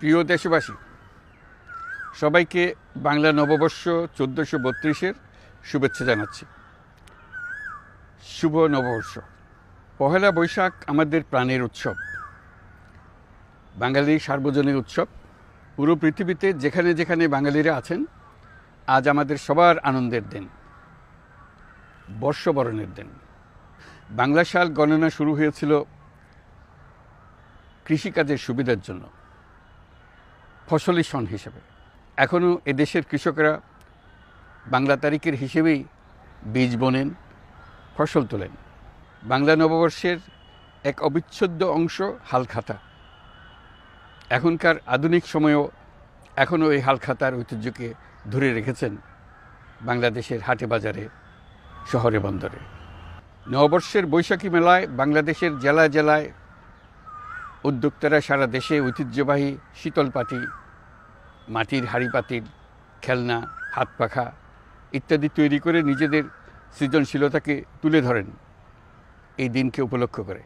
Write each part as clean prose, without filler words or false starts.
প্রিয় দেশবাসী, সবাইকে বাংলা নববর্ষ 1432-এর শুভেচ্ছা জানাচ্ছি। শুভ নববর্ষ। পহেলা বৈশাখ আমাদের প্রাণের উৎসব, বাঙালির সার্বজনীন উৎসব। পুরো পৃথিবীতে যেখানে যেখানে বাঙালিরা আছেন, আজ আমাদের সবার আনন্দের দিন, বর্ষবরণের দিন। বাংলা সাল গণনা শুরু হয়েছিল কৃষিকাজের সুবিধার জন্য, ফসলি সন হিসেবে। এখনও এদেশের কৃষকরা বাংলা তারিখের হিসেবেই বীজ বোনেন, ফসল তোলেন। বাংলা নববর্ষের এক অবিচ্ছেদ্য অংশ হালখাতা। এখনকার আধুনিক সময়েও এখনও এই হালখাতার ঐতিহ্যকে ধরে রেখেছেন বাংলাদেশের হাটে বাজারে, শহরে বন্দরে। নববর্ষের বৈশাখী মেলায় বাংলাদেশের জেলায় জেলায় উদ্যোক্তারা সারা দেশে ঐতিহ্যবাহী শীতলপাটি, মাটির হাঁড়ি পাতিল, খেলনা, হাত পাখা ইত্যাদি তৈরি করে নিজেদের সৃজনশীলতাকে তুলে ধরেন এই দিনকে উপলক্ষ করে।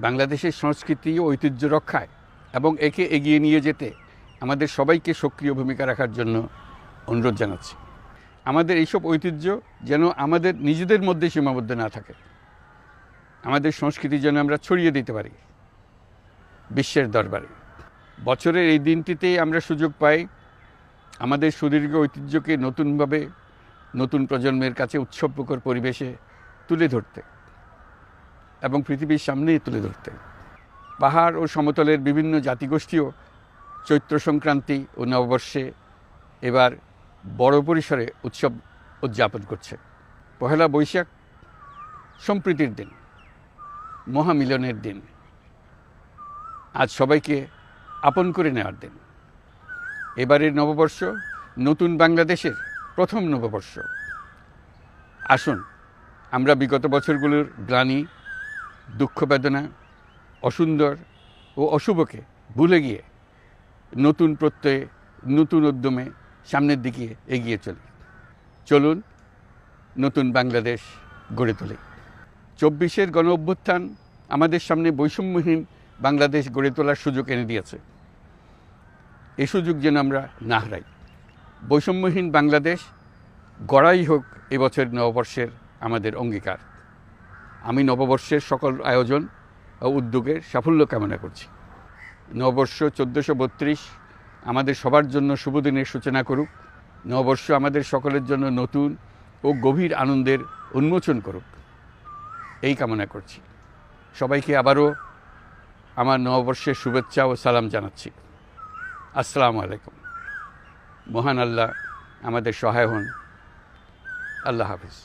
বাংলাদেশের সংস্কৃতি ও ঐতিহ্য রক্ষায় এবং একে এগিয়ে নিয়ে যেতে আমাদের সবাইকে সক্রিয় ভূমিকা রাখার জন্য অনুরোধ জানাচ্ছি। আমাদের এইসব ঐতিহ্য যেন আমাদের নিজেদের মধ্যে সীমাবদ্ধ না থাকে। আমাদের সংস্কৃতি যেন আমরা ছড়িয়ে দিতে পারি বিশ্বের দরবারে। বছরের এই দিনটিতেই আমরা সুযোগ পাই আমাদের সুদীর্ঘ ঐতিহ্যকে নতুনভাবে নতুন প্রজন্মের কাছে উৎসবমুখর পরিবেশে তুলে ধরতে এবং পৃথিবীর সামনেই তুলে ধরতে। পাহাড় ও সমতলের বিভিন্ন জাতিগোষ্ঠীও চৈত্র সংক্রান্তি ও নববর্ষে এবার বড় পরিসরে উৎসব উদযাপন করছে। পহেলা বৈশাখ সম্প্রীতির দিন, মহামিলনের দিন, আজ সবাইকে আপন করে নেওয়ার দিন। এবারের নববর্ষ নতুন বাংলাদেশের প্রথম নববর্ষ। আসুন আমরা বিগত বছরগুলোর গ্লানি, দুঃখ, বেদনা, অসুন্দর ও অশুভকে ভুলে গিয়ে নতুন প্রত্যয়ে, নতুন উদ্যমে সামনের দিকে এগিয়ে চলি। চলুন নতুন বাংলাদেশ গড়ে তুলি। 24-এর গণ অভ্যুত্থান আমাদের সামনে বৈষম্যহীন বাংলাদেশ গড়ে তোলার সুযোগ এনে দিয়েছে। এই সুযোগ যেন আমরা না হারাই। বৈষম্যহীন বাংলাদেশ গড়াই হোক এবছর নববর্ষের আমাদের অঙ্গীকার। আমি নববর্ষের সকল আয়োজন ও উদ্যোগের সাফল্য কামনা করছি। নববর্ষ 1432 আমাদের সবার জন্য শুভদিনের সূচনা করুক। নববর্ষ আমাদের সকলের জন্য নতুন ও গভীর আনন্দের উন্মোচন করুক, এই কামনা করছি। সবাইকে আবারও আমার নববর্ষের শুভেচ্ছা ও সালাম জানাচ্ছি। আসসালামু আলাইকুম। মহান আল্লাহ আমাদের সহায় হন। আল্লাহ হাফিজ।